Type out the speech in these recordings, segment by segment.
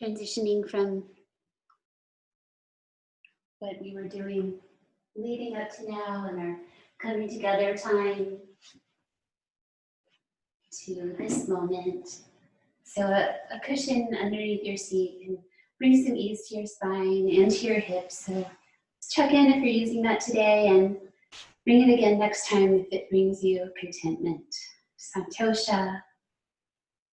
Transitioning from what we were doing leading up to now and our coming together time to this moment. So a cushion underneath your seat can bring some ease to your spine and to your hips. So check in if you're using that today and bring it again next time if it brings you contentment. Santosha,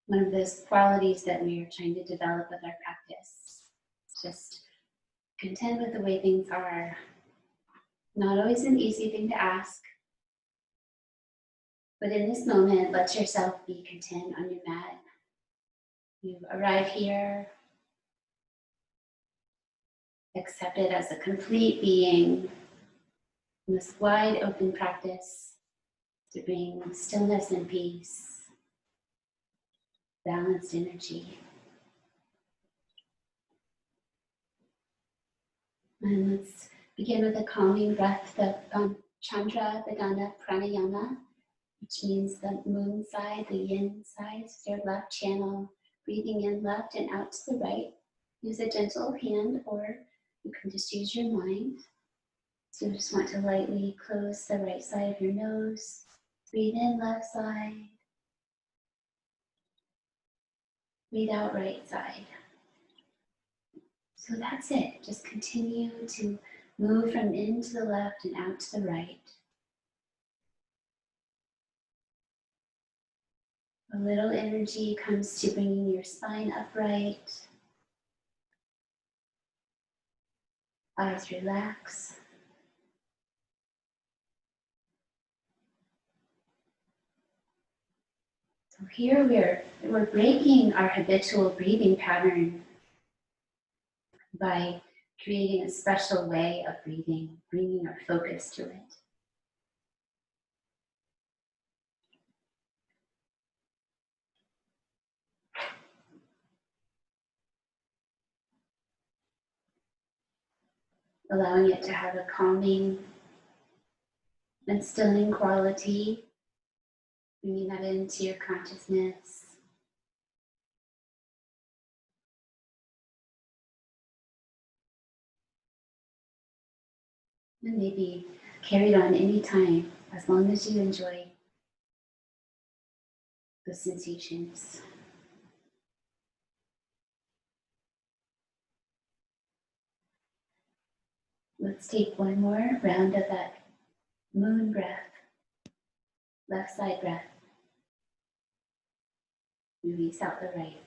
one of those qualities that we are trying to develop with our practice. Just content with the way things are. Not always an easy thing to ask, but in this moment, let yourself be content on your mat. You arrive here, accept it as a complete being in this wide open practice to bring stillness and peace, balanced energy. And let's begin with a calming breath, the Chandra, pranayama, which means the moon side, the yin side, so your left channel, breathing in left and out to the right. Use a gentle hand, or you can just use your mind. So you just want to lightly close the right side of your nose. Breathe in left side. Breathe out right side. So that's it. Just continue to move from in to the left and out to the right. A little energy comes to bringing your spine upright. Eyes relax. So here we're breaking our habitual breathing pattern by creating a special way of breathing, bringing our focus to it. Allowing it to have a calming and stilling quality, bringing that into your consciousness. And maybe carried on any time, as long as you enjoy the sensations. Let's take one more round of that moon breath, left side breath. Release out the right.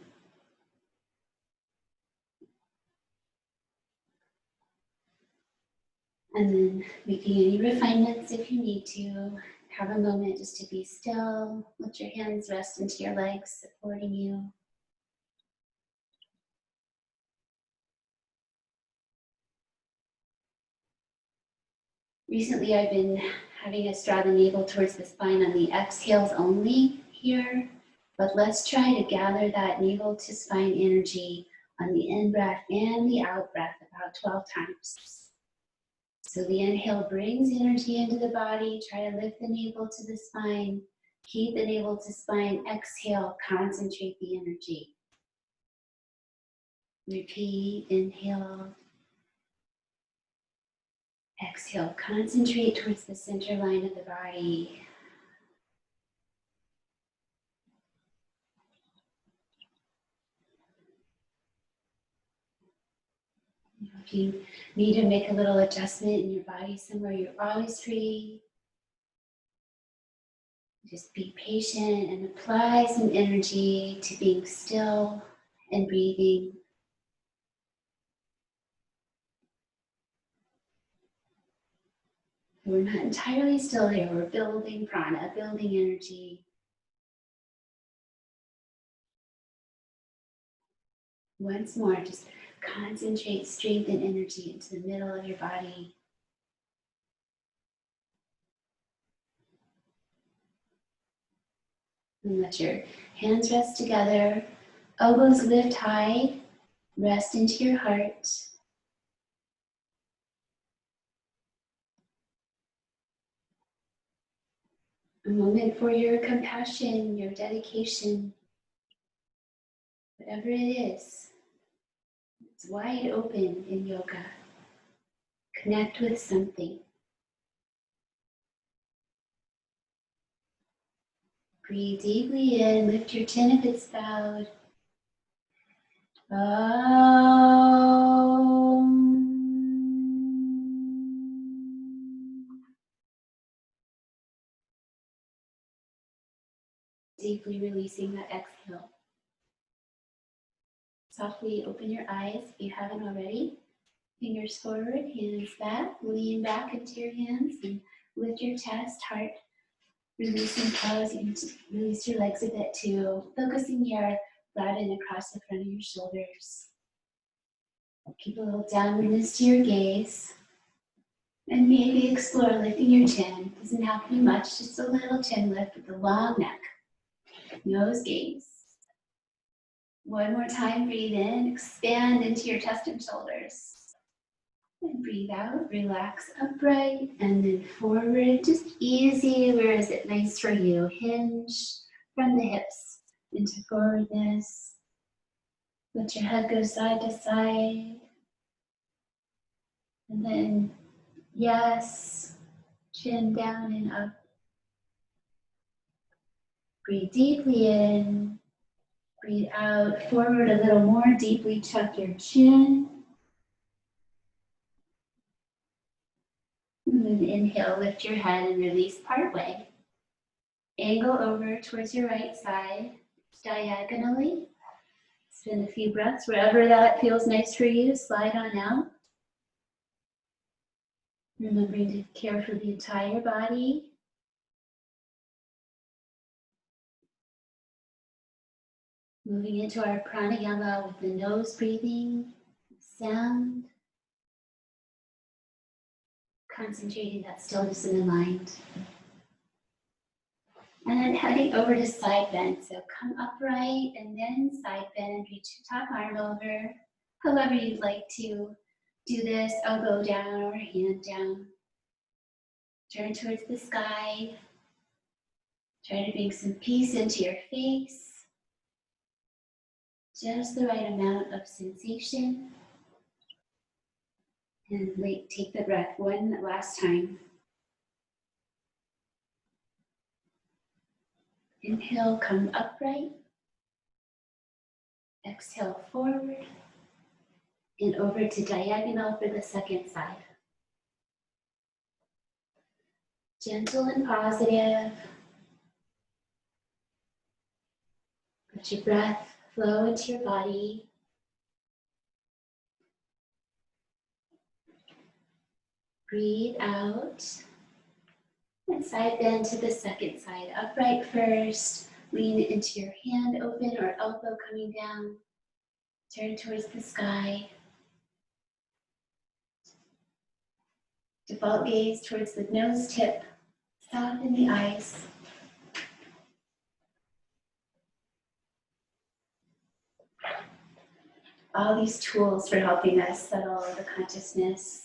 And then making any refinements if you need to. Have a moment just to be still. Let your hands rest into your legs, supporting you. Recently, I've been having us draw the navel towards the spine on the exhales only here, but let's try to gather that navel to spine energy on the in-breath and the out-breath about 12 times. So the inhale brings energy into the body. Try to lift the navel to the spine. Keep the navel to spine. Exhale, concentrate the energy. Repeat, inhale. Exhale, concentrate towards the center line of the body. If you need to make a little adjustment in your body somewhere, you're always free. Just be patient and apply some energy to being still and breathing. We're not entirely still here. We're building prana, building energy. Once more, just concentrate strength and energy into the middle of your body. And let your hands rest together. Elbows lift high. Rest into your heart. A moment for your compassion, your dedication, whatever it is. It's wide open in yoga. Connect with something. Breathe deeply in, lift your chin if it's bowed. Deeply releasing that exhale. Softly open your eyes if you haven't already. Fingers forward, hands back, lean back into your hands and lift your chest, heart. Releasing toes, you can release your legs a bit too. Focusing your breath in across the front of your shoulders. Keep a little downwardness to your gaze. And maybe explore lifting your chin. Doesn't have to be much, just a little chin lift with a long neck. Nose gaze. One more time, breathe in, expand into your chest and shoulders. And breathe out, relax upright, and then forward, just easy. Where is it nice for you? Hinge from the hips into forwardness. Let your head go side to side. And then, yes, chin down and up. Breathe deeply in. Breathe out, forward a little more. Deeply tuck your chin. And then inhale, lift your head and release partway. Angle over towards your right side, diagonally. Spend a few breaths wherever that feels nice for you. Slide on out. Remembering to care for the entire body. Moving into our pranayama with the nose breathing, sound. Concentrating that stillness in the mind. And then heading over to side bend. So come upright and then side bend. Reach your top arm over. However you'd like to do this, elbow down or hand down. Turn towards the sky. Try to bring some peace into your face. Just the right amount of sensation. And take the breath one last time. Inhale, come upright. Exhale, forward. And over to diagonal for the second side. Gentle and positive. Let your breath flow into your body. Breathe out. And side bend to the second side. Upright first. Lean into your hand open or elbow coming down. Turn towards the sky. Default gaze towards the nose tip. Soften the eyes. All these tools for helping us settle the consciousness.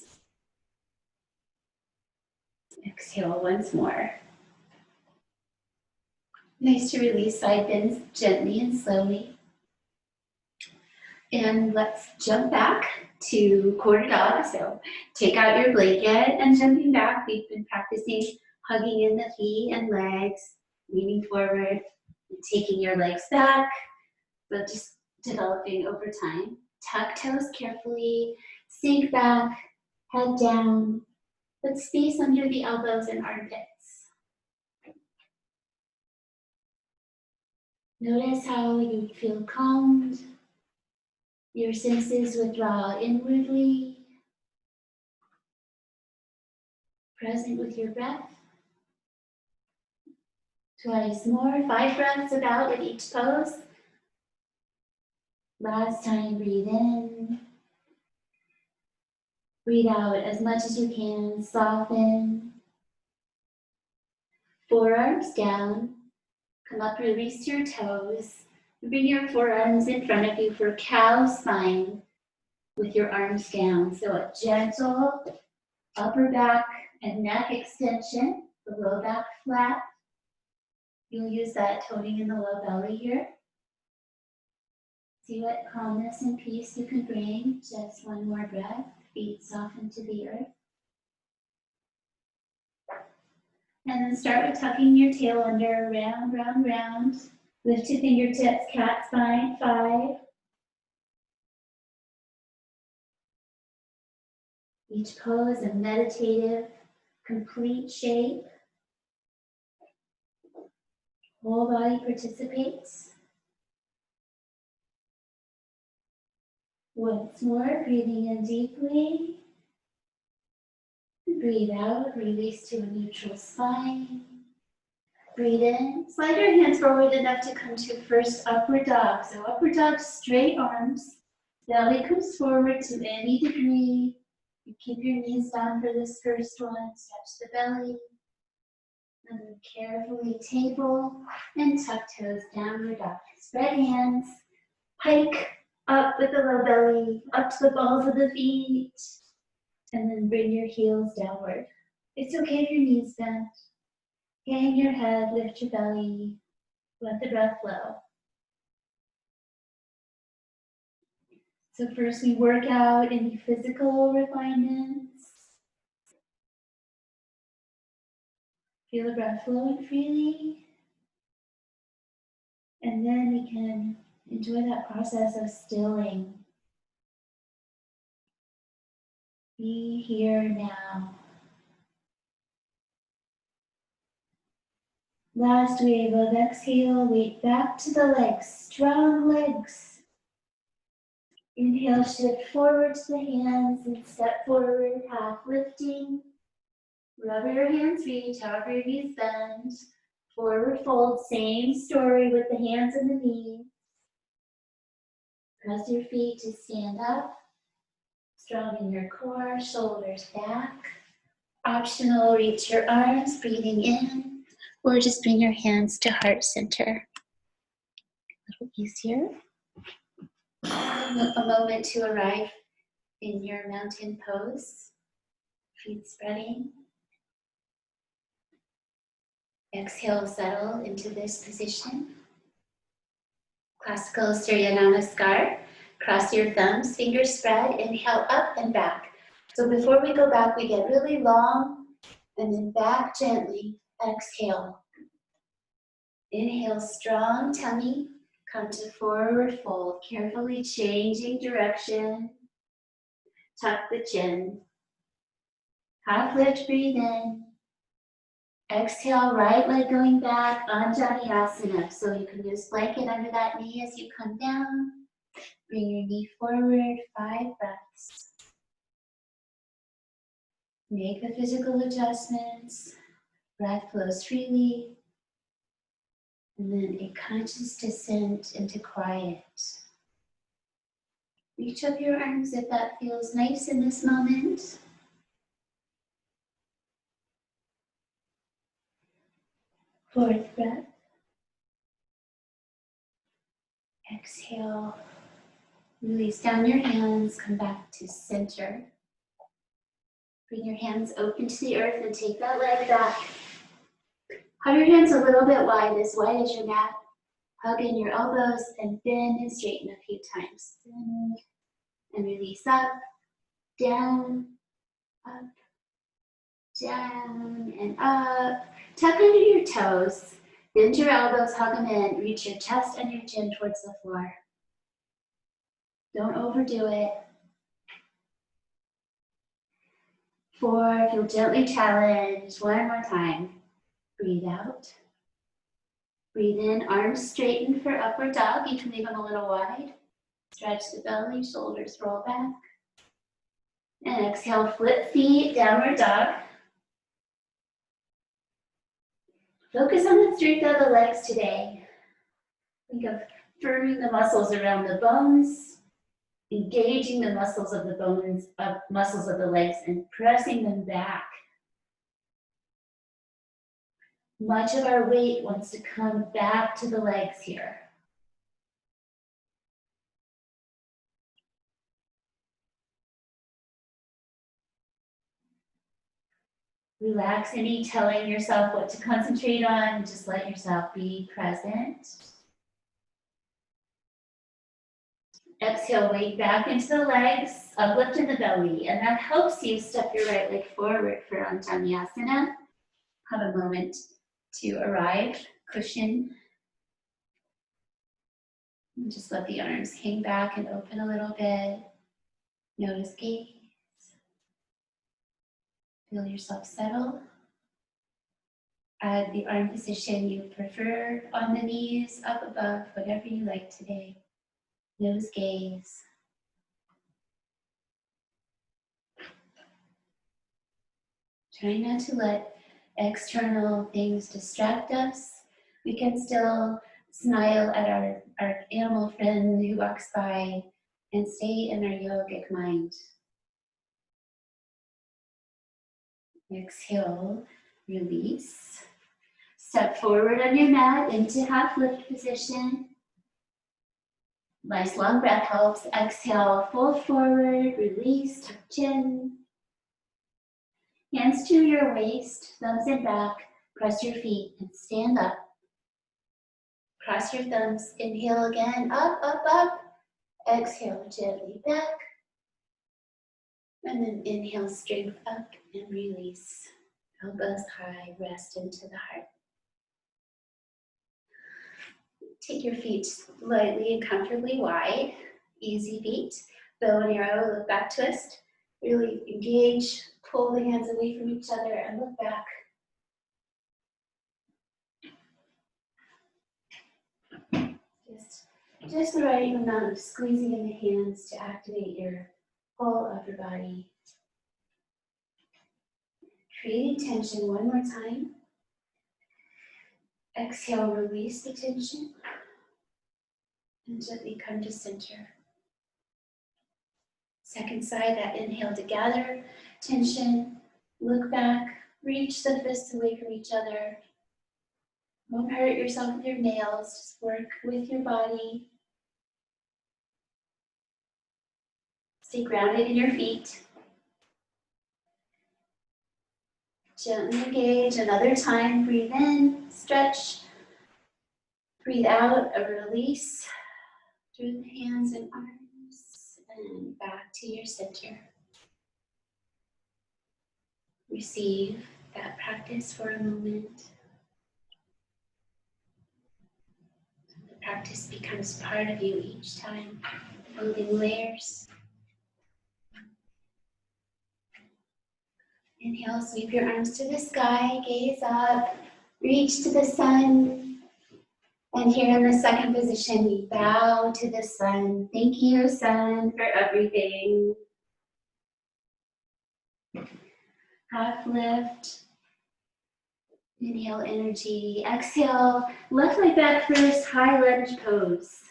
Exhale once more. Nice to release side bends gently and slowly. And let's jump back to quarter dog. So take out your blanket and jumping back. We've been practicing hugging in the feet and legs, leaning forward, and taking your legs back, but just developing over time. Tuck toes carefully, sink back, head down, but space under the elbows and armpits. Notice how you feel calmed. Your senses withdraw inwardly. Present with your breath. Twice more, 5 breaths about with each pose. Last time, breathe in. Breathe out as much as you can, soften. Forearms down. Come up, release your toes. Bring your forearms in front of you for cow spine with your arms down. So a gentle upper back and neck extension, the low back flat. You'll use that toning in the low belly here. See what calmness and peace you can bring. Just one more breath. Feet soften to the earth. And then start with tucking your tail under, round, round, round. Lift your fingertips, cat spine, 5. Each pose a meditative, complete shape. Whole body participates. Once more, breathing in deeply. Breathe out, release to a neutral spine. Breathe in, slide your hands forward enough to come to first upward dog. So upward dog, straight arms. Belly comes forward to any degree. You keep your knees down for this first one. Stretch the belly. And then carefully table and tuck toes, downward dog. Spread hands, hike up with the low belly, up to the balls of the feet. And then bring your heels downward. It's okay if your knees bend. Hang your head, lift your belly, let the breath flow. So first we work out any physical refinements. Feel the breath flowing freely. And then we can enjoy that process of stilling. Be here now. Last wave of exhale, weight back to the legs, strong legs. Inhale, shift forward to the hands and step forward, half lifting. Rubber your hands reach, however your knees bend. Forward fold, same story with the hands and the knees. Press your feet to stand up. Strong in your core, shoulders back. Optional, reach your arms, breathing in. Or just bring your hands to heart center. A little easier. A moment to arrive in your mountain pose. Feet spreading. Exhale, settle into this position. Classical Surya Namaskar. Cross your thumbs, fingers spread, inhale up and back. So before we go back, we get really long and then back gently. Exhale. Inhale, strong tummy. Come to forward fold, carefully changing direction. Tuck the chin. Half lift, breathe in. Exhale, right leg going back, Anjaneyasana. So you can use blanket under that knee as you come down. Bring your knee forward, 5 breaths. Make the physical adjustments. Breath flows freely. And then a conscious descent into quiet. Reach up your arms if that feels nice in this moment. Fourth breath. Exhale. Release down your hands, come back to center. Bring your hands open to the earth and take that leg back. Have your hands a little bit wide as your mat. Hug in your elbows and bend and straighten a few times. Bend and release up, down, up, down, and up. Tuck under your toes. Bend your elbows, hug them in. Reach your chest and your chin towards the floor. Don't overdo it. 4, feel gently challenged. 1 more time. Breathe out. Breathe in, arms straighten for upward dog. You can leave them a little wide. Stretch the belly, shoulders roll back. And exhale, flip feet, downward dog. Focus on the strength of the legs today. Think of firming the muscles around the bones, engaging the muscles of the bones, muscles of the legs, and pressing them back. Much of our weight wants to come back to the legs here. Relax any telling yourself what to concentrate on, and just let yourself be present. Exhale, weight back into the legs, uplift in the belly, and that helps you step your right leg forward for Anjanyasana. Have a moment to arrive, cushion, and just let the arms hang back and open a little bit. Notice gaze. Feel yourself settle. Add the arm position you prefer on the knees, up above, whatever you like today. Nose gaze. Try not to let external things distract us. We can still smile at our animal friend who walks by and stay in our yogic mind. Exhale, release. Step forward on your mat into half lift position. Nice long breath helps. Exhale, fold forward, release, tuck chin. Hands to your waist, thumbs in back, press your feet and stand up. Cross your thumbs, inhale again, up, up, up. Exhale gently back. And then inhale, strength up and release. Elbows high, rest into the heart. Take your feet lightly and comfortably wide, easy feet. Bow and arrow, look back twist. Really engage, pull the hands away from each other and look back. Just the right amount of squeezing in the hands to activate your whole upper body. Creating tension one more time. Exhale, release the tension. And gently come to center. Second side, that inhale to gather tension. Look back, reach the fists away from each other. Don't hurt yourself with your nails, just work with your body. Stay grounded in your feet. Gently engage, another time, breathe in, stretch. Breathe out, a release through the hands and arms, and back to your center. Receive that practice for a moment. The practice becomes part of you each time, building layers. Inhale, sweep your arms to the sky, gaze up, reach to the sun. And here in the second position, we bow to the sun. Thank you, sun, for everything. Half lift. Inhale, energy. Exhale, left leg back first, high lunge pose.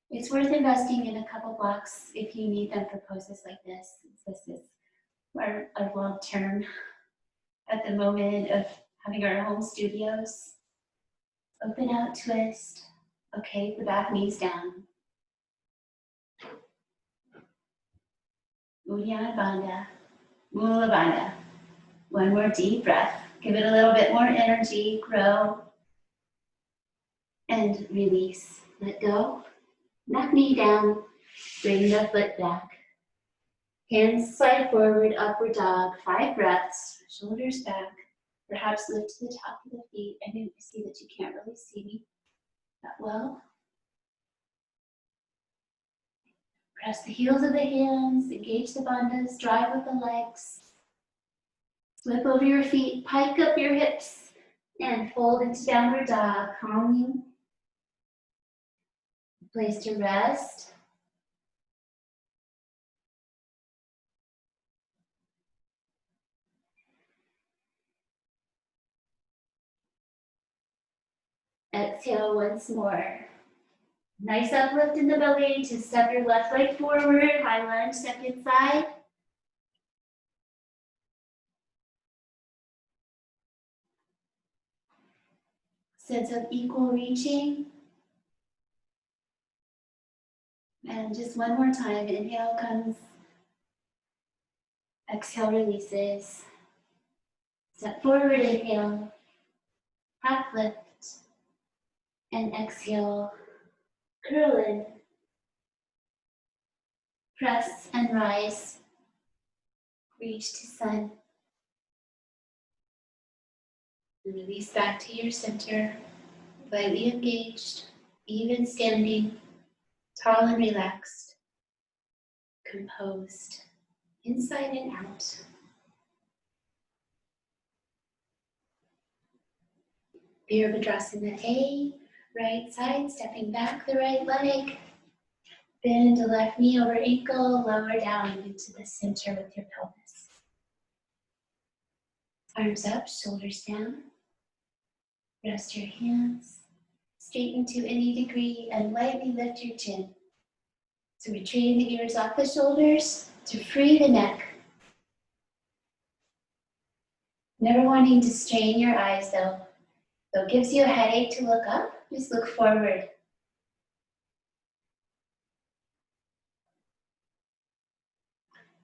It's worth investing in a couple blocks if you need them for poses like this. This is our long term at the moment of having our home studios. Open out, twist. Okay, the back knees down. Uddiyana Bandha, Mula Bandha. One more deep breath. Give it a little bit more energy, grow. And release, let go. Knock knee down, bring the foot back. Hands slide forward, upward dog, 5 breaths, shoulders back. Perhaps lift to the top of the feet. I know see that you can't really see me that well. Press the heels of the hands, engage the bandhas, drive with the legs. Flip over your feet, pike up your hips, and fold into downward dog, calming. Place to rest. Exhale once more. Nice uplift in the belly to step your left leg forward, high lunge, step inside. Sense of equal reaching. And just one more time, inhale comes, exhale releases. Step forward, inhale, half lift, and exhale, Curl in. Press and rise. Reach to sun. And release back to your center. Lightly engaged. Even standing. Tall and relaxed. Composed. Inside and out. Virabhadrasana A. Right side. Stepping back the right leg. Bend the left knee over ankle, lower down into the center with your pelvis. Arms up, shoulders down. Rest your hands. Straighten to any degree and lightly lift your chin. So retreating the ears off the shoulders to free the neck. Never wanting to strain your eyes though. Though it gives you a headache to look up, just look forward.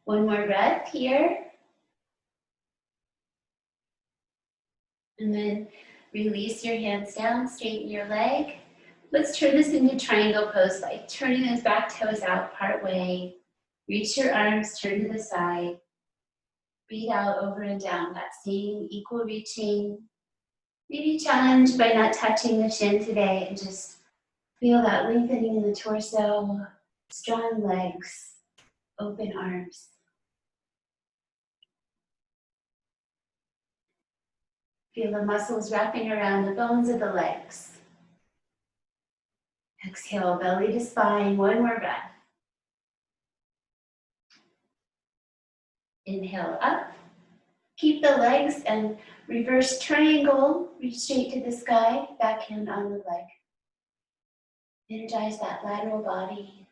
One more breath here. And then release your hands down, straighten your leg. Let's turn this into triangle pose by turning those back toes out part way. Reach your arms, turn to the side. Breathe out over and down, that same equal reaching. Maybe challenge by not touching the shin today and just feel that lengthening in the torso, strong legs, open arms. Feel the muscles wrapping around the bones of the legs. Exhale, belly to spine, one more breath. Inhale up. Keep the legs and reverse triangle. Reach straight to the sky, backhand on the leg. Energize that lateral body.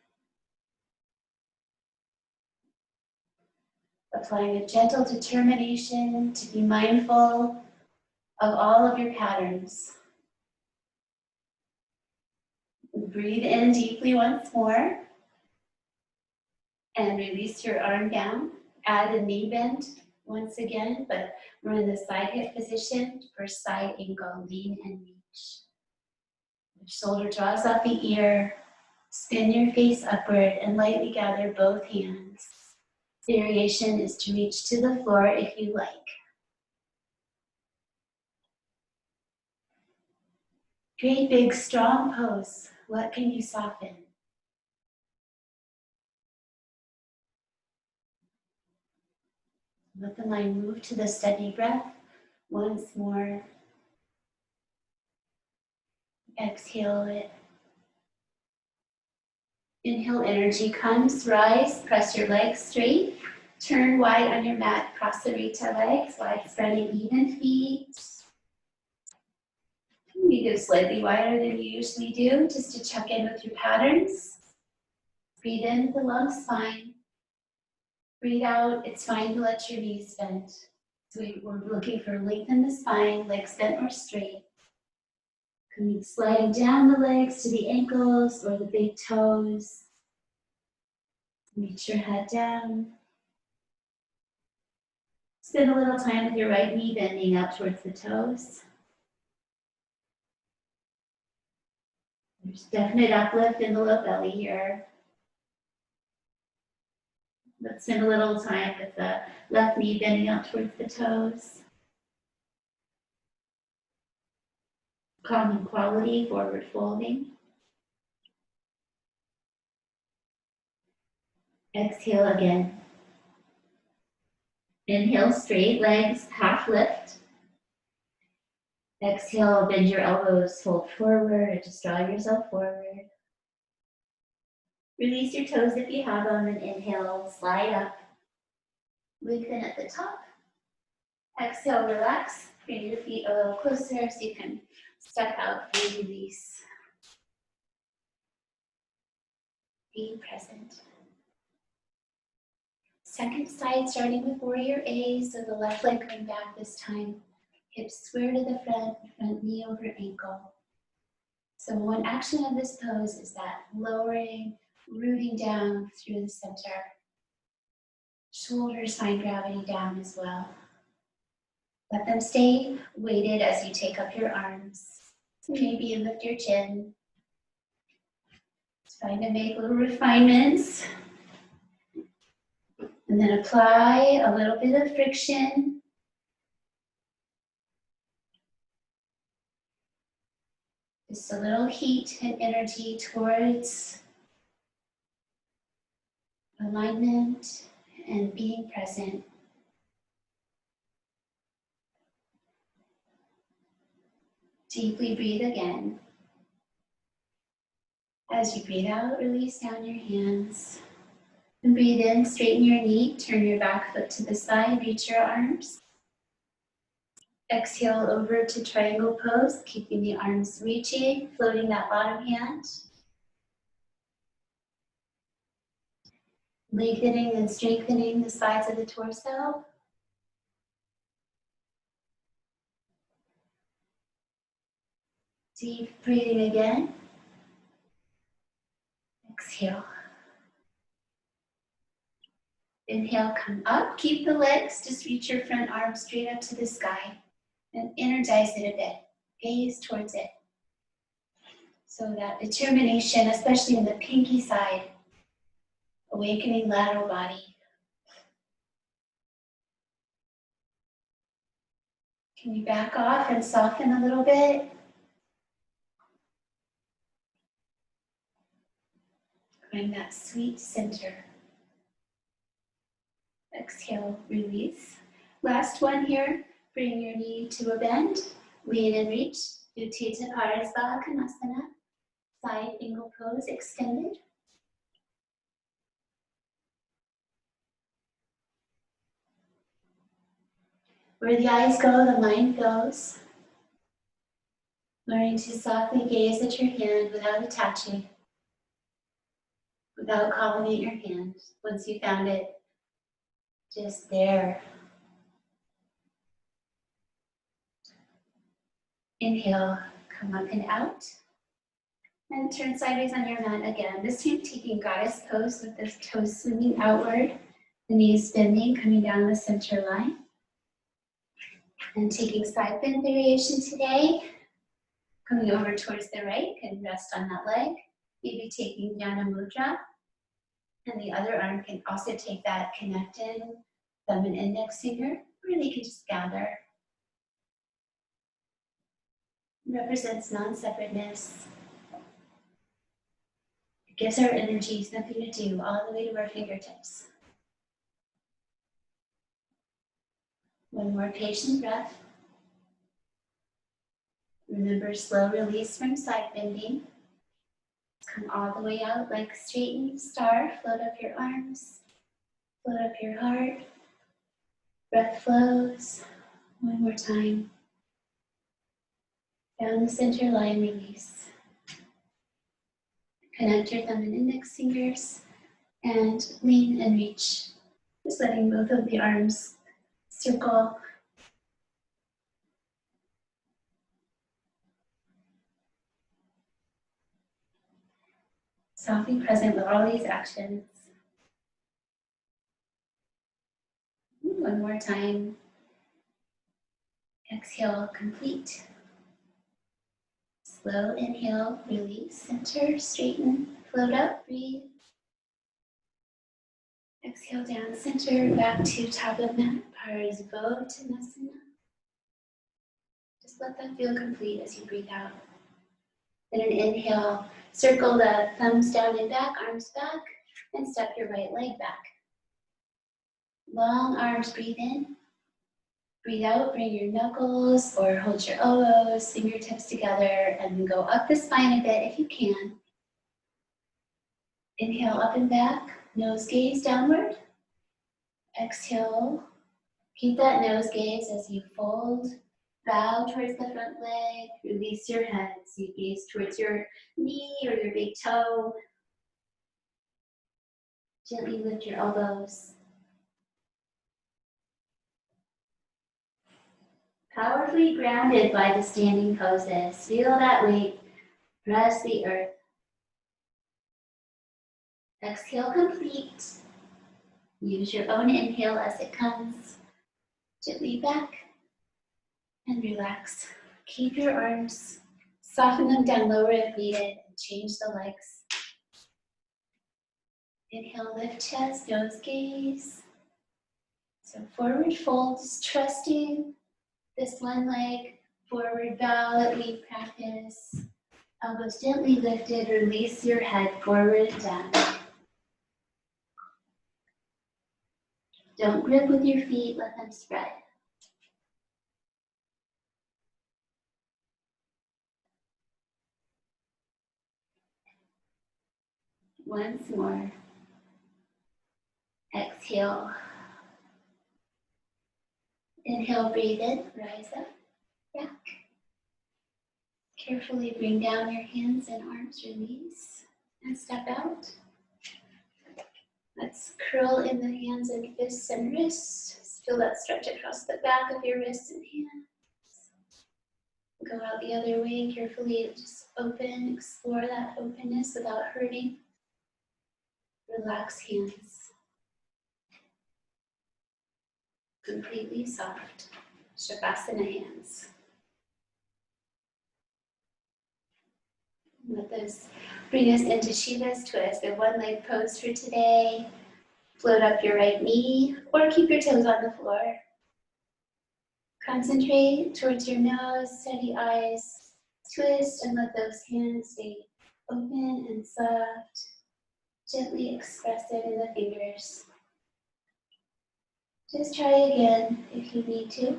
Applying a gentle determination to be mindful of all of your patterns. Breathe in deeply once more. And release your arm down. Add a knee bend once again, but we're in the side hip position for side angle, lean and reach. The shoulder draws off the ear. Spin your face upward and lightly gather both hands. Variation is to reach to the floor if you like. Great big strong pose. What can you soften? Let the mind move to the steady breath. Once more. Exhale it. Inhale, energy comes, rise, press your legs straight. Turn wide on your mat, prasarita legs, wide spreading even feet. You go slightly wider than you usually do, just to check in with your patterns. Breathe in the long spine. Breathe out, it's fine to let your knees bend. So we're looking for lengthen the spine, legs bent or straight. Coming sliding down the legs to the ankles or the big toes. Reach your head down. Spend a little time with your right knee bending out towards the toes. There's definite uplift in the low belly here. Let's spend a little time with the left knee bending out towards the toes. Calm and quality, forward folding. Exhale again. Inhale, straight legs, half lift. Exhale, bend your elbows, fold forward, or just draw yourself forward. Release your toes if you have them, and inhale, slide up. Lengthen at the top. Exhale, relax. Bring your feet a little closer so you can step out and release. Being present. Second side, starting with warrior A, so the left leg going back this time. Hips square to the front, front knee over ankle. So one action of this pose is that lowering, rooting down through the center. Shoulders find gravity down as well. Let them stay weighted as you take up your arms. Maybe you lift your chin. Trying to make little refinements. And then apply a little bit of friction. Just a little heat and energy towards alignment and being present. Deeply breathe again. As you breathe out, release down your hands. And breathe in, straighten your knee, turn your back foot to the side, reach your arms. Exhale over to triangle pose, keeping the arms reaching, floating that bottom hand. Lengthening and strengthening the sides of the torso. Deep breathing again. Exhale. Inhale, come up, keep the legs, just reach your front arm straight up to the sky and energize it a bit. Gaze towards it. So that determination, especially in the pinky side, awakening lateral body. Can you back off and soften a little bit? Find that sweet center. Exhale, release. Last one here. Bring your knee to a bend. Lean and reach. Utthita Parasvaha Konasana. Side angle pose extended. Where the eyes go, the mind goes. Learning to softly gaze at your hand without attaching, without calling it your hand. Once you found it, just there. Inhale, come up and out. And turn sideways on your mat again. This time taking goddess pose with the toes swinging outward, the knees bending, coming down the center line. And taking side bend variation today. Coming over towards the right, can rest on that leg. Maybe taking Janu mudra. And the other arm can also take that connected thumb and index finger, or they can just gather. It represents non-separateness. It gives our energies nothing to do, all the way to our fingertips. One more patient breath. Remember, slow release from side bending. Come all the way out like a straightened star. Float up your arms. Float up your heart. Breath flows. One more time. Down the center line, release. Connect your thumb and index fingers and lean and reach. Just letting both of the arms circle. Softly present with all these actions. One more time. Exhale, complete. Slow inhale, release, center, straighten, float up, breathe. Exhale down, center, back to top of mat, Parsvottanasana. Just let that feel complete as you breathe out. Then an inhale, circle the thumbs down and back, arms back, and step your right leg back. Long arms, breathe in. Breathe out, bring your knuckles or hold your elbows, fingertips together, and then go up the spine a bit if you can. Inhale up and back, nose gaze downward. Exhale, keep that nose gaze as you fold, bow towards the front leg, release your head as you gaze towards your knee or your big toe. Gently lift your elbows. Powerfully grounded by the standing poses. Feel that weight, press the earth. Exhale complete. Use your own inhale as it comes. Gently back and relax. Keep your arms, soften them down lower if needed, and change the legs. Inhale, lift chest, nose gaze. So forward fold, just trusting this one leg forward bow that we practice. Elbows gently lifted, release your head forward and down. Don't grip with your feet, let them spread. Once more. Exhale. Inhale, breathe in, rise up, back. Carefully bring down your hands and arms, release, and step out. Let's curl in the hands and fists and wrists. Feel that stretch across the back of your wrists and hands. Go out the other way, carefully just open, explore that openness without hurting. Relax hands. Completely soft. Shavasana hands. Let those bring us into Shiva's twist, the one leg pose for today. Float up your right knee or keep your toes on the floor. Concentrate towards your nose, steady eyes, twist and let those hands stay open and soft. Gently expressive in the fingers. Just try again if you need to.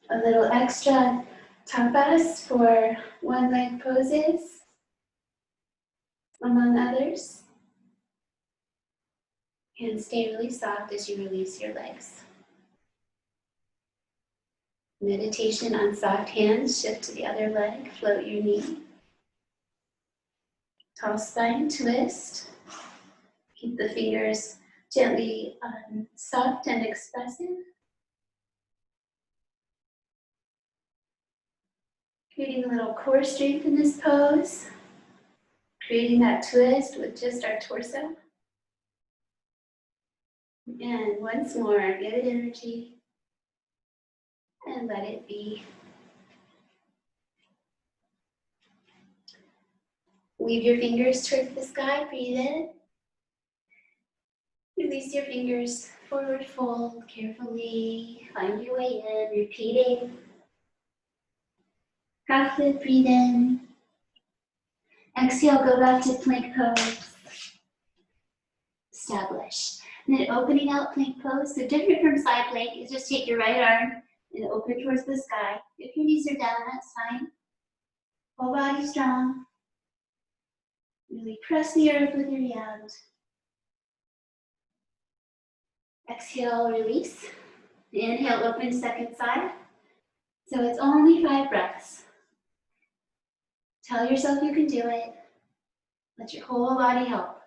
A little extra tapas for one leg poses, among others. And stay really soft as you release your legs. Meditation on soft hands, shift to the other leg, float your knee. Tall spine, twist. Keep the fingers gently soft and expressive. Creating a little core strength in this pose. Creating that twist with just our torso. And once more, give it energy. And let it be. Weave your fingers towards the sky, breathe in. Release your fingers, forward fold carefully. Find your way in, repeating. Half lip, breathe in. Exhale, go back to plank pose. Establish. And then opening out plank pose. So different from side plank is just take your right arm and open towards the sky. If your knees are down, that's fine. Whole body strong. Really press the earth with your hand. Exhale, release. Inhale, open second side. So it's only 5 breaths. Tell yourself you can do it. Let your whole body help.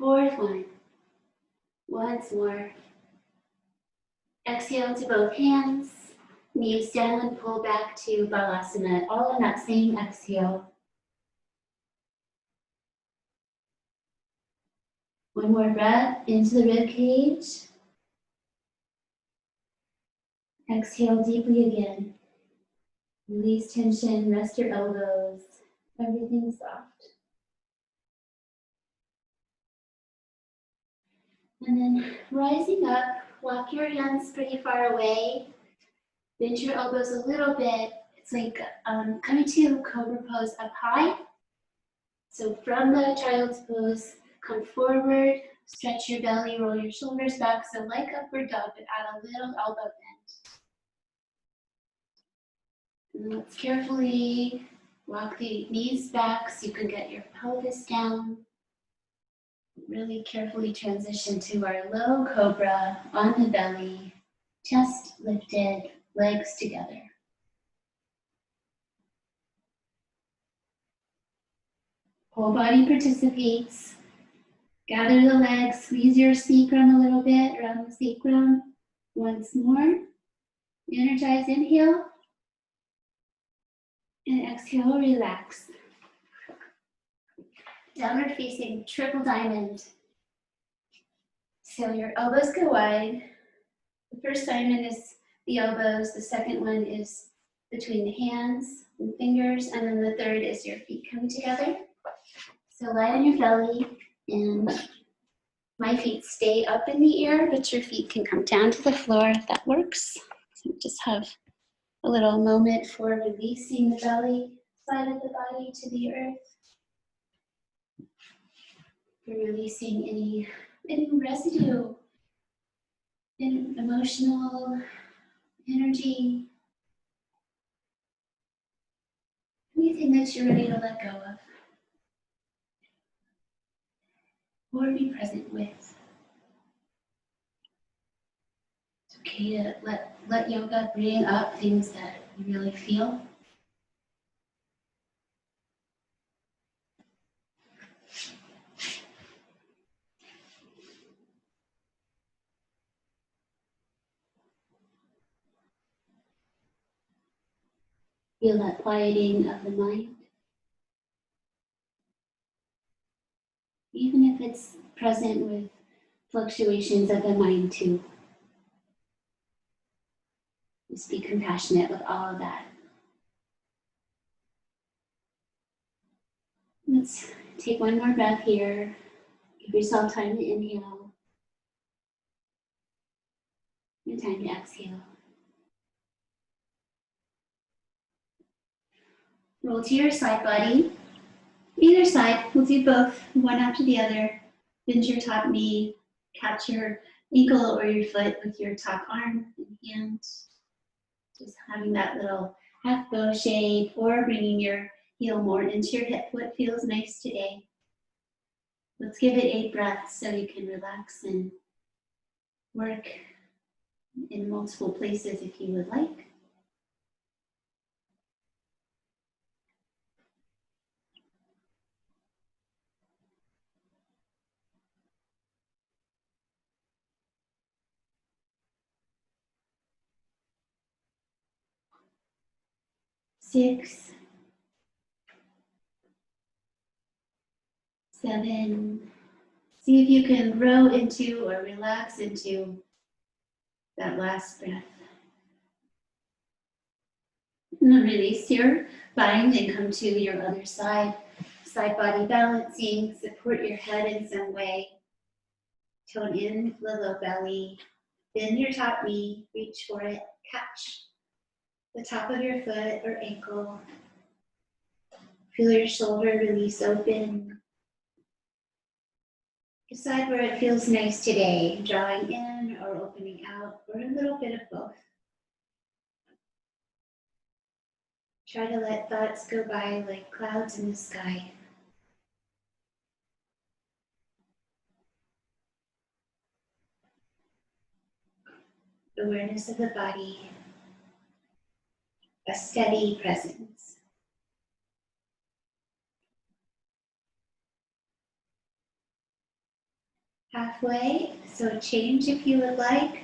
4th one. Once more. Exhale to both hands. Knees down and pull back to Balasana, all in that same exhale. One more breath into the rib cage. Exhale deeply again. Release tension, rest your elbows. Everything soft. And then rising up, walk your hands pretty far away. Bend your elbows a little bit. It's like coming to cobra pose up high. So from the child's pose, come forward, stretch your belly, roll your shoulders back. So like upward dog, but add a little elbow bend. And let's carefully walk the knees back so you can get your pelvis down. Really carefully transition to our low cobra on the belly, chest lifted, legs together. Whole body participates. Gather the legs, squeeze your sacrum a little bit around the sacrum. Once more. Energize, inhale. And exhale, relax. Downward facing triple diamond. So your elbows go wide. The first diamond is the elbows. The second one is between the hands and fingers, and then the third is your feet come together. So lie on your belly, and my feet stay up in the air, but your feet can come down to the floor if that works. So just have a little moment for releasing the belly side of the body to the earth. For releasing any residue, in emotional energy, anything that you're ready to let go of or be present with. It's okay to let yoga bring up things that you really feel. Feel that quieting of the mind. Even if it's present with fluctuations of the mind too. Just be compassionate with all of that. Let's take one more breath here. Give yourself time to inhale and time to exhale. Roll to your side body. Either side, we'll do both, one after the other. Bend your top knee, catch your ankle or your foot with your top arm and hand. Just having that little half bow shape, or bringing your heel more into your hip. What feels nice today? Let's give it 8 breaths so you can relax and work in multiple places if you would like. Six, 7. See if you can grow into or relax into that last breath. And then release your bind and come to your other side. Side body balancing, support your head in some way. Tone in the low belly. Bend your top knee, reach for it, catch the top of your foot or ankle. Feel your shoulder release open. Decide where it feels nice today, drawing in or opening out, or a little bit of both. Try to let thoughts go by like clouds in the sky. Awareness of the body, a steady presence. Halfway, so change if you would like.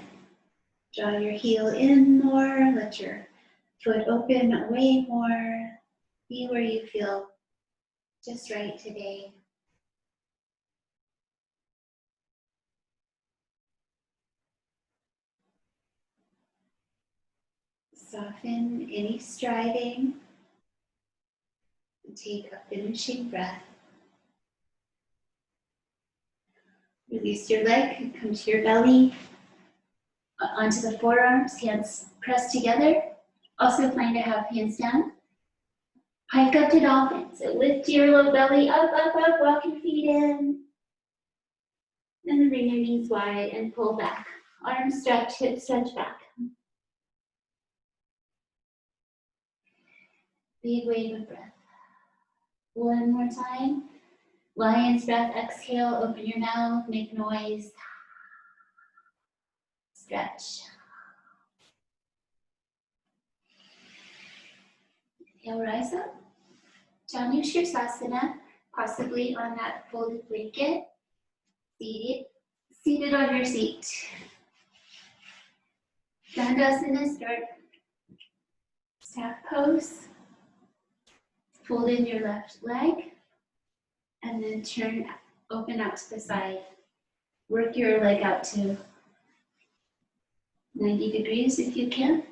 Draw your heel in more, let your foot open away more. Be where you feel just right today. Soften any striving. And take a finishing breath. Release your leg, come to your belly, onto the forearms, hands pressed together. Also plan to have hands down. Hike up to dolphin. So lift your low belly up, up, up, walk your feet in. And then bring your knees wide and pull back. Arms stretch, hips stretch back. Big wave of breath. One more time. Lion's breath, exhale, open your mouth, make noise. Stretch. Inhale, rise up. Janu, sirsasana, possibly on that folded blanket. Seated on your seat. Dandasana, start staff pose. Fold in your left leg and then turn, open out to the side. Work your leg out to 90 degrees if you can.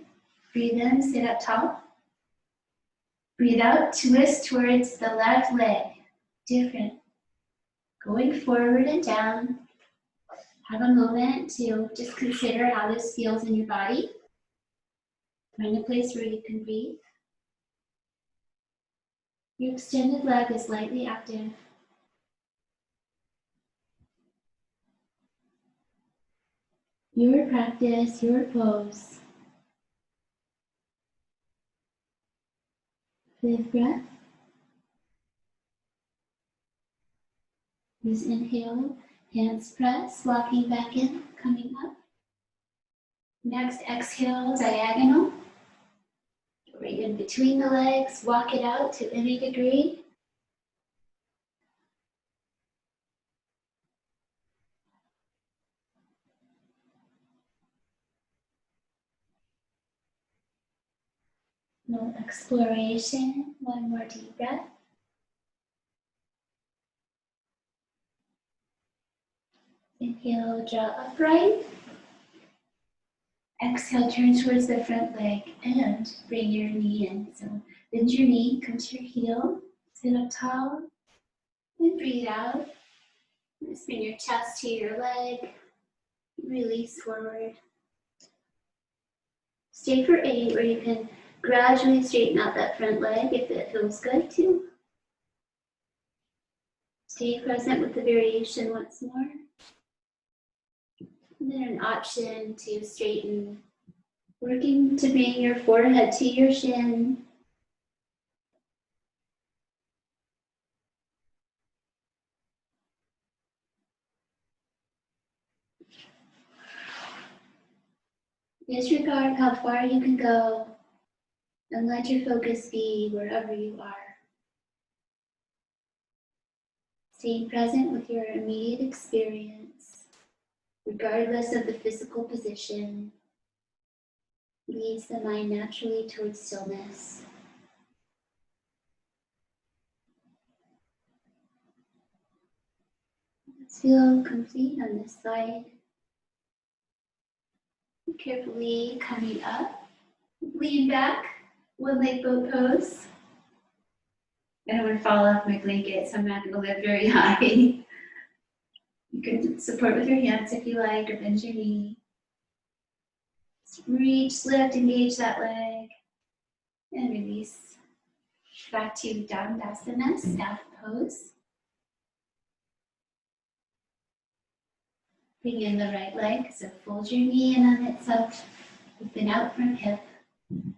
Breathe in, sit up tall. Breathe out, twist towards the left leg. Different. Going forward and down. Have a moment to just consider how this feels in your body. Find a place where you can breathe. Your extended leg is lightly active. Your practice, your pose. 5th breath. Please inhale, hands press, walking back in, coming up. Next, exhale, diagonal. Right in between the legs, walk it out to any degree. No exploration, one more deep breath. Inhale, draw upright. Exhale, turn towards the front leg and bring your knee in. So bend your knee, come to your heel, sit up tall, and breathe out. Spin your chest to your leg, release forward. Stay for 8, where you can gradually straighten out that front leg if it feels good too. Stay present with the variation once more. And then an option to straighten, working to bring your forehead to your shin. Disregard how far you can go and let your focus be wherever you are. Staying present with your immediate experience, regardless of the physical position, leads the mind naturally towards stillness. Let's feel complete on this side. Carefully coming up, lean back, one leg boat pose. I don't want to fall off my blanket, so I'm not going to lift very high. You can support with your hands if you like, or bend your knee. Reach, lift, engage that leg, and release. Back to Dandasana, staff pose. Bring in the right leg, so fold your knee in on itself, open out from hip. You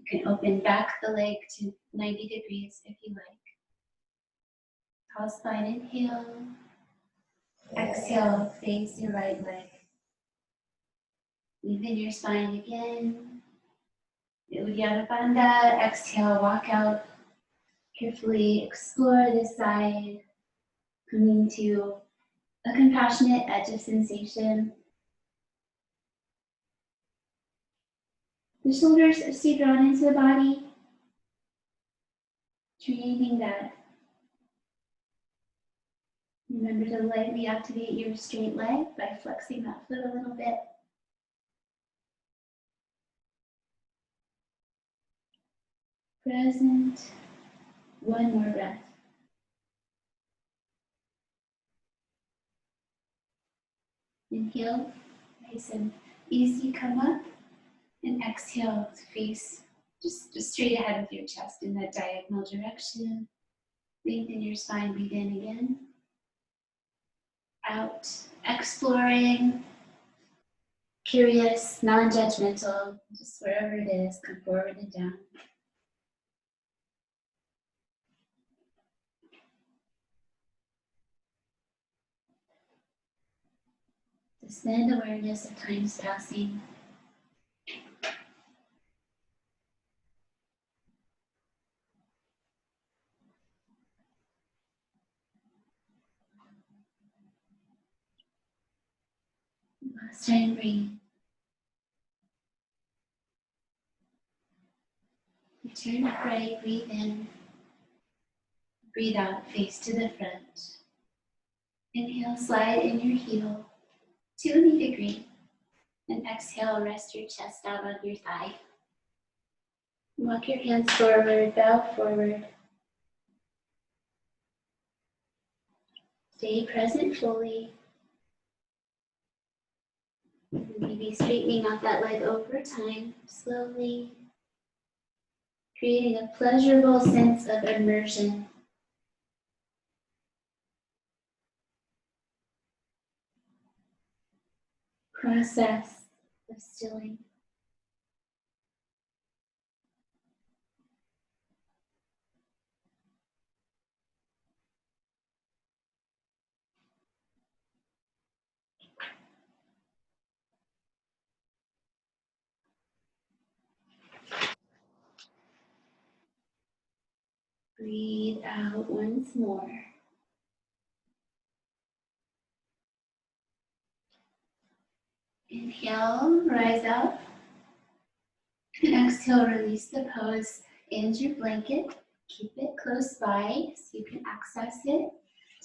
can open back the leg to 90 degrees if you like. Tall spine, inhale. Exhale, face your right leg. Lengthen your spine again. Uddiyana Bandha. Exhale, walk out. Carefully explore this side. Coming to a compassionate edge of sensation. The shoulders stay drawn into the body. Training that. Remember to lightly activate your straight leg by flexing that foot a little bit. Present. One more breath. Inhale, nice and easy, come up. And exhale to face just straight ahead with your chest in that diagonal direction. Lengthen your spine, breathe in again. Out, exploring, curious, non-judgmental, just wherever it is, come forward and down. Suspend awareness of time's passing. Last time, breathe. Turn upright, breathe in. Breathe out, face to the front. Inhale, slide in your heel to any degree. And exhale, rest your chest out on your thigh. Walk your hands forward, bow forward. Stay present fully. Maybe straightening out that leg over time, slowly, creating a pleasurable sense of immersion. Process of stilling. Breathe out once more. Inhale, rise up. And exhale, release the pose and your blanket. Keep it close by so you can access it.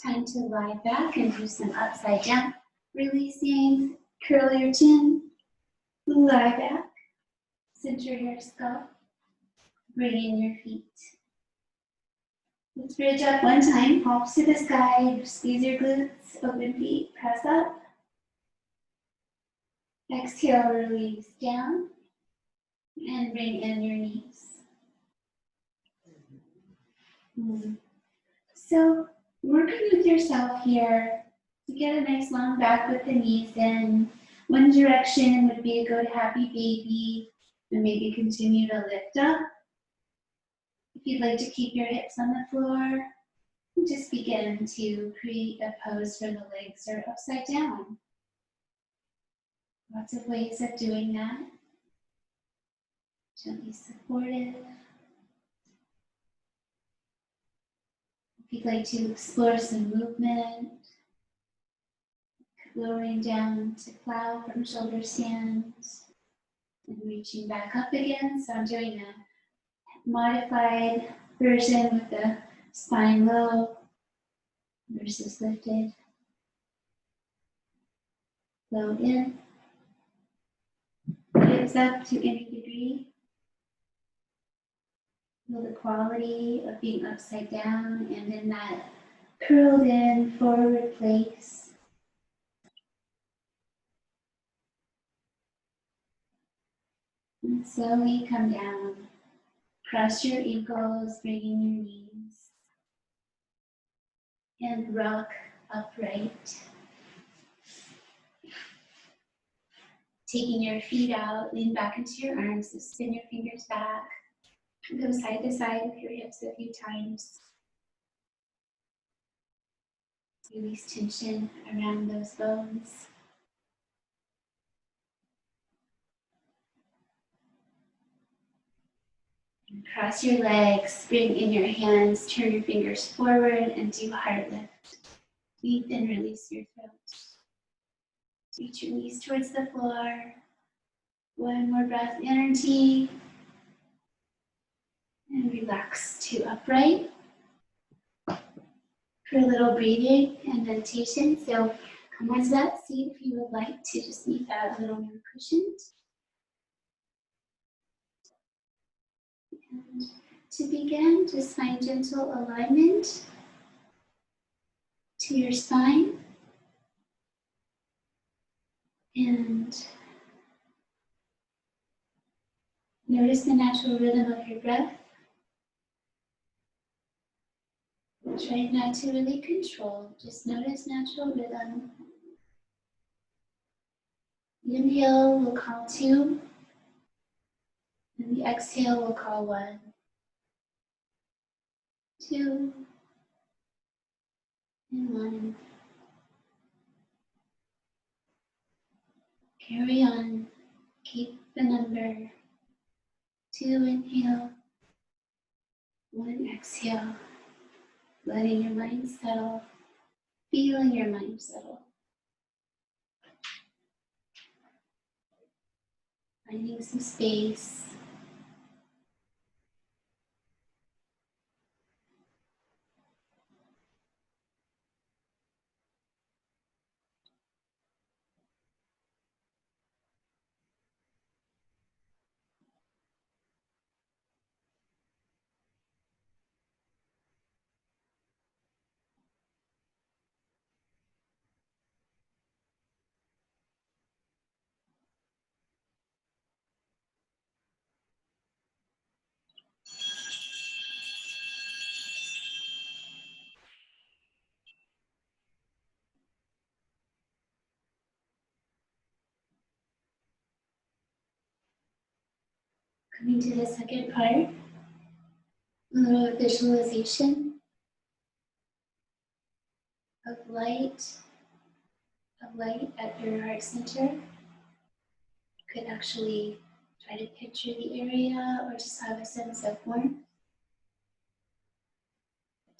Time to lie back and do some upside down. Releasing, curl your chin, lie back, center your skull, bring in your feet. Let's bridge up one time, palms to the sky, squeeze your glutes, open feet, press up. Exhale, release down, and bring in your knees. So, working with yourself here to get a nice long back with the knees in. One direction would be to go to happy baby and maybe continue to lift up. If you'd like to keep your hips on the floor, just begin to create a pose for the legs or upside down. Lots of ways of doing that. Gently supportive. If you'd like to explore some movement, lowering down to plow from shoulder stands and reaching back up again. So I'm doing a modified version with the spine low versus lifted. Low in, hips up to any degree. Feel the quality of being upside down and in that curled in forward place. And slowly come down. Cross your ankles, bring in your knees. And rock upright. Taking your feet out, lean back into your arms, so spin your fingers back. And go side to side with your hips a few times. Release tension around those bones. And cross your legs, bring in your hands, turn your fingers forward and do heart lift. Breathe and release your throat. Reach your knees towards the floor. One more breath, energy. And relax to upright. For a little breathing and meditation. So come onto that seat if you would like to just make that a little more cushioned. And to begin, just find gentle alignment to your spine. And notice the natural rhythm of your breath. Try not to really control, just notice natural rhythm. The inhale will call 2, and the exhale will call 1. 2, and 1. Carry on, keep the number. 2 inhale, 1 exhale. Letting your mind settle, feeling your mind settle. Finding some space. Coming to the second part, a little visualization of light at your heart center. You could actually try to picture the area or just have a sense of warmth.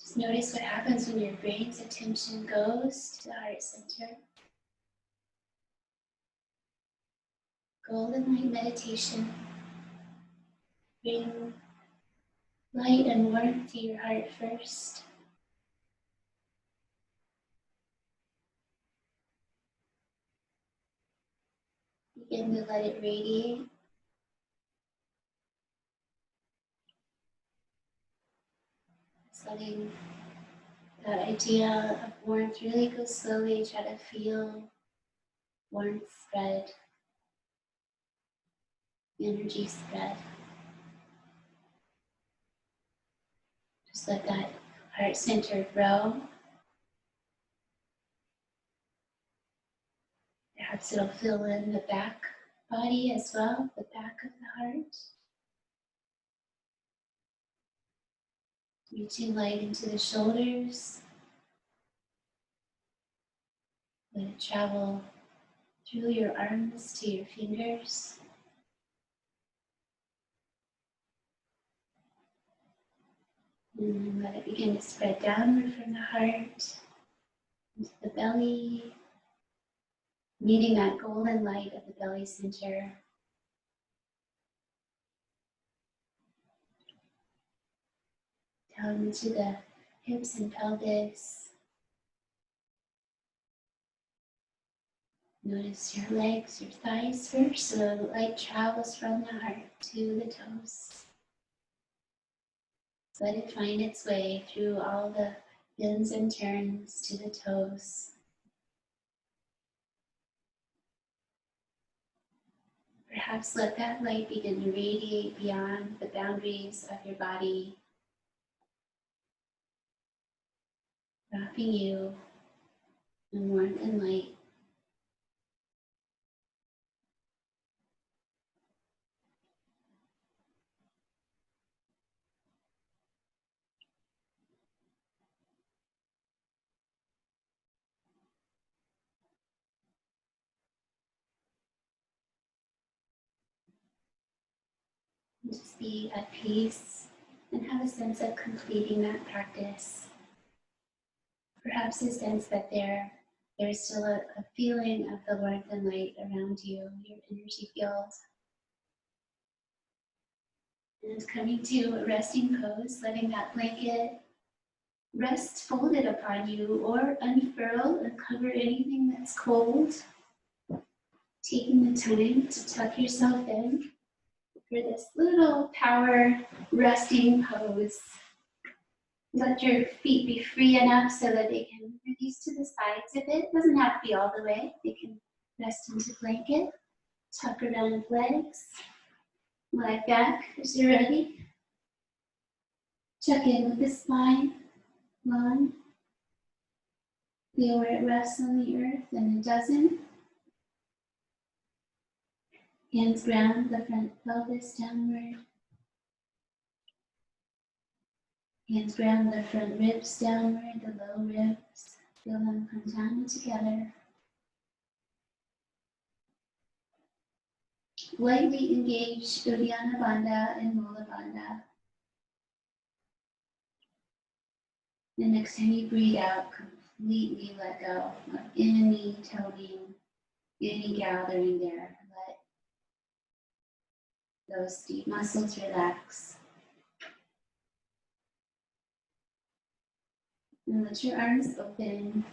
Just notice what happens when your brain's attention goes to the heart center. Golden light meditation. Bring light and warmth to your heart first. Begin to let it radiate. Just letting that idea of warmth really go slowly. Try to feel warmth spread, energy spread. Just let that heart center grow. Perhaps it'll fill in the back body as well, the back of the heart. Reaching light into the shoulders. Let it travel through your arms to your fingers. And then let it begin to spread downward from the heart into the belly, meeting that golden light of the belly center. Down into the hips and pelvis. Notice your legs, your thighs first, so the light travels from the heart to the toes. Let it find its way through all the bends and turns to the toes. Perhaps let that light begin to radiate beyond the boundaries of your body, wrapping you in warmth and light. And just be at peace and have a sense of completing that practice. Perhaps a sense that there's still a feeling of the warmth and light around you, your energy field. And coming to a resting pose, letting that blanket rest folded upon you or unfurl and cover anything that's cold. Taking the time to tuck yourself in for this little power resting pose. Let your feet be free enough so that they can release to the sides a bit. Doesn't have to be all the way. They can rest into blanket. Tuck around legs. Lie back as you're ready. Check in with the spine. Long. Feel where it rests on the earth and it doesn't. Hands ground the front pelvis downward. Hands ground the front ribs downward, the low ribs. Feel them come down together. Lightly engage Uddiyana Bandha and Mula Bandha. And next time you breathe out, completely let go of any toning, any gathering there. Let those deep muscles relax. And let your arms open,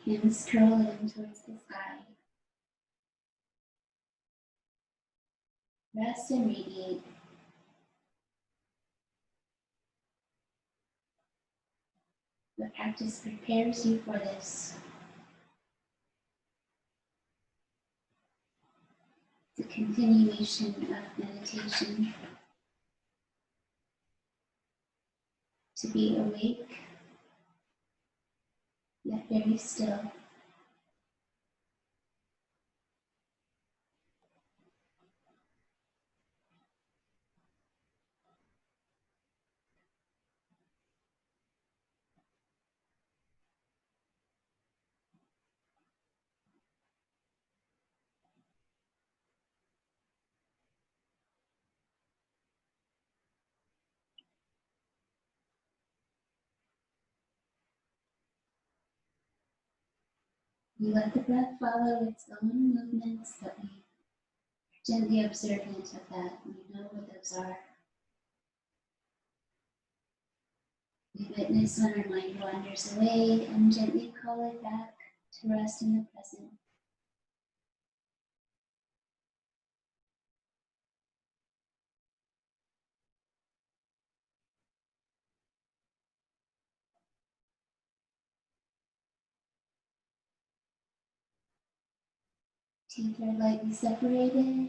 hands curl in towards the sky. Rest and radiate. The practice prepares you for this. The continuation of meditation. To be awake, yet very still. You let the breath follow its own movements, that we are gently observant of that. We know what those are. We witness when our mind wanders away and gently call it back to rest in the present. Teeth are lightly separated.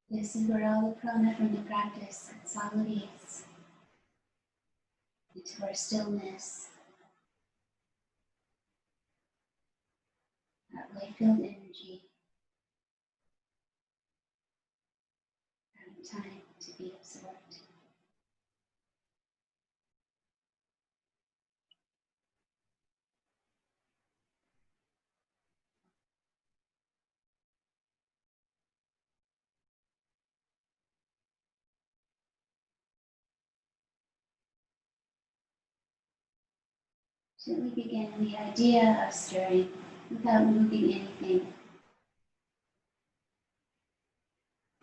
This is where all the prana from the practice consolidates into our stillness, that light-filled energy, having time to be absorbed. Gently begin the idea of stirring without moving anything.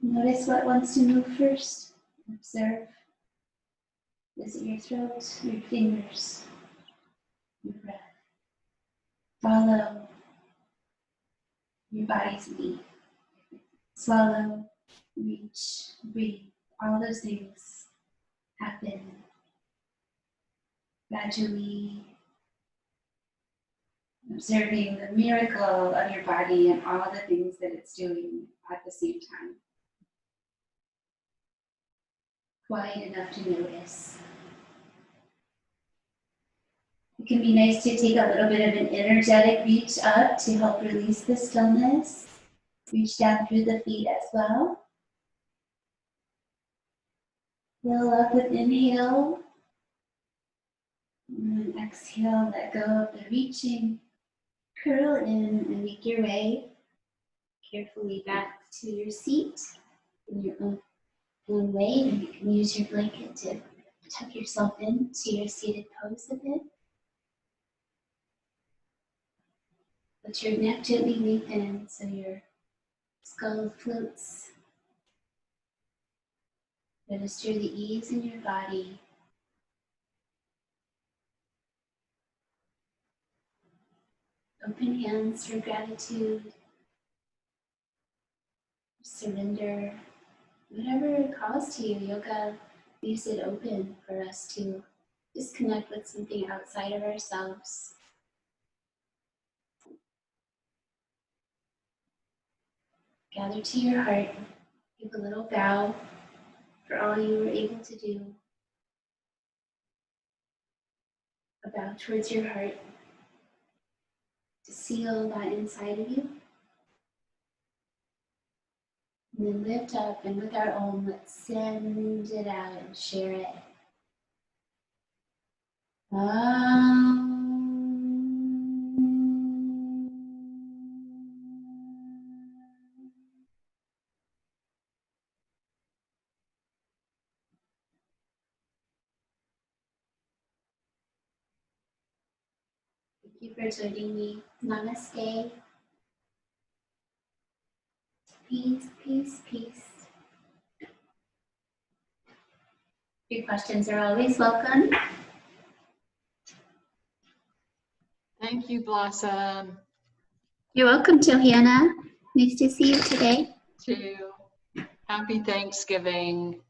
Notice what wants to move first. Observe. Visit your throat, your fingers, your breath. Follow your body's beat. Swallow, reach, breathe. All those things happen gradually, observing the miracle of your body and all the things that it's doing at the same time. Quiet enough to notice. It can be nice to take a little bit of an energetic reach up to help release the stillness. Reach down through the feet as well. Fill up with inhale. And exhale, let go of the reaching. Curl in and make your way carefully back to your seat in your own way. And you can use your blanket to tuck yourself into your seated pose a bit. Let your neck gently lengthen so your skull floats. Register the ease in your body. Open hands for gratitude. Surrender. Whatever calls to you, yoga leaves it open for us to just connect with something outside of ourselves. Gather to your heart. Give a little bow for all you were able to do. A bow towards your heart to seal that inside of you. And then lift up, and with our Om, let's send it out and share it. Thank you for joining me. Namaste. Peace, peace, peace. Your questions are always welcome. Thank you, Blossom. You're welcome, Johanna. Nice to see you today. Happy Thanksgiving.